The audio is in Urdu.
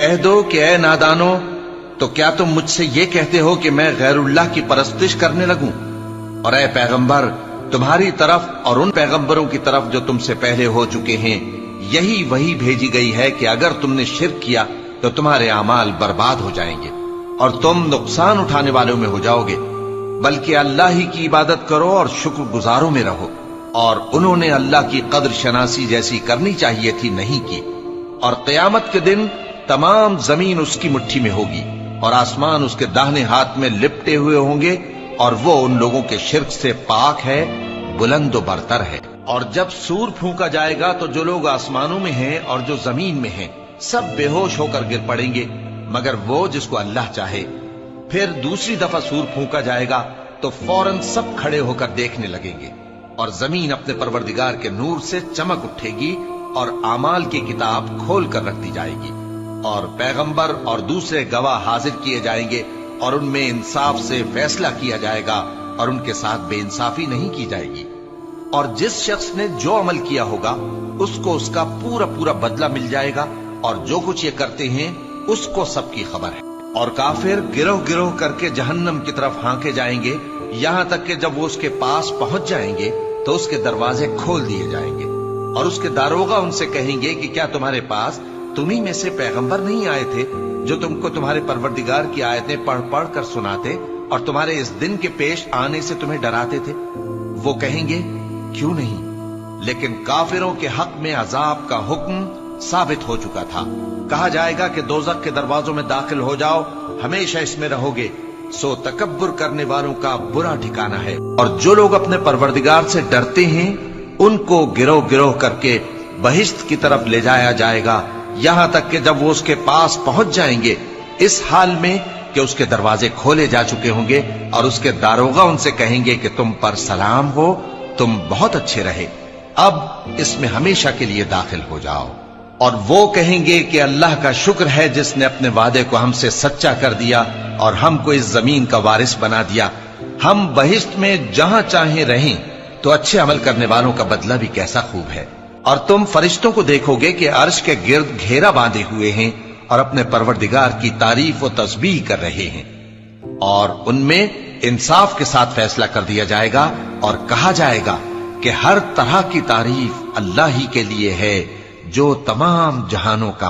کہہ دو کہ اے نادانو، تو کیا تم مجھ سے یہ کہتے ہو کہ میں غیر اللہ کی پرستش کرنے لگوں؟ اور اے پیغمبر، تمہاری طرف اور ان پیغمبروں کی طرف جو تم سے پہلے ہو چکے ہیں یہی وہی بھیجی گئی ہے کہ اگر تم نے شرک کیا تو تمہارے اعمال برباد ہو جائیں گے اور تم نقصان اٹھانے والوں میں ہو جاؤ گے، بلکہ اللہ ہی کی عبادت کرو اور شکر گزاروں میں رہو۔ اور انہوں نے اللہ کی قدر شناسی جیسی کرنی چاہیے تھی نہیں کی۔ اور قیامت کے دن تمام زمین اس کی مٹھی میں ہوگی اور آسمان اس کے داہنے ہاتھ میں لپٹے ہوئے ہوں گے، اور وہ ان لوگوں کے شرک سے پاک ہے، بلند و برتر ہے۔ اور جب سور پھونکا جائے گا تو جو لوگ آسمانوں میں ہیں اور جو زمین میں ہیں سب بے ہوش ہو کر گر پڑیں گے مگر وہ جس کو اللہ چاہے۔ پھر دوسری دفعہ سور پھونکا جائے گا تو فوراً سب کھڑے ہو کر دیکھنے لگیں گے، اور زمین اپنے پروردگار کے نور سے چمک اٹھے گی اور اعمال کی کتاب کھول کر رکھ دی جائے گی، اور پیغمبر اور دوسرے گواہ حاضر کیے جائیں گے، اور ان میں انصاف سے فیصلہ کیا جائے گا اور ان کے ساتھ بے انصافی نہیں کی جائے گی۔ اور جس شخص نے جو عمل کیا ہوگا اس کو اس کا پورا پورا بدلہ مل جائے گا، اور جو کچھ یہ کرتے ہیں اس کو سب کی خبر ہے۔ اور کافر گروہ گروہ کر کے جہنم کی طرف ہانکے جائیں گے، یہاں تک کہ جب وہ اس کے پاس پہنچ جائیں گے تو اس کے دروازے کھول دیے جائیں گے، اور اس کے داروغہ ان سے کہیں گے کہ کیا تمہارے پاس تمہیں میں سے پیغمبر نہیں آئے تھے جو تم کو تمہارے پروردگار کی آیتیں پڑھ پڑھ کر سناتے اور تمہارے اس دن کے پیش آنے سے تمہیں ڈراتے تھے؟ وہ کہیں گے کیوں نہیں، لیکن کافروں کے حق میں عذاب کا حکم ثابت ہو چکا تھا۔ کہا جائے گا کہ دوزخ کے دروازوں میں داخل ہو جاؤ، ہمیشہ اس میں رہو گے، سو تکبر کرنے والوں کا برا ٹھکانہ ہے۔ اور جو لوگ اپنے پروردگار سے ڈرتے ہیں ان کو گروہ گروہ کر کے بہشت کی طرف لے جایا جائے گا، یہاں تک کہ جب وہ اس کے پاس پہنچ جائیں گے اس حال میں کہ اس کے دروازے کھولے جا چکے ہوں گے، اور اس کے داروغہ ان سے کہیں گے کہ تم پر سلام ہو، تم بہت اچھے رہے، اب اس میں ہمیشہ کے لیے داخل ہو جاؤ۔ اور وہ کہیں گے کہ اللہ کا شکر ہے جس نے اپنے وعدے کو ہم سے سچا کر دیا اور ہم کو اس زمین کا وارث بنا دیا، ہم بہشت میں جہاں چاہیں رہیں، تو اچھے عمل کرنے والوں کا بدلہ بھی کیسا خوب ہے۔ اور تم فرشتوں کو دیکھو گے کہ عرش کے گرد گھیرا باندھے ہوئے ہیں اور اپنے پروردگار کی تعریف و تسبیح کر رہے ہیں، اور ان میں انصاف کے ساتھ فیصلہ کر دیا جائے گا، اور کہا جائے گا کہ ہر طرح کی تعریف اللہ ہی کے لیے ہے جو تمام جہانوں کا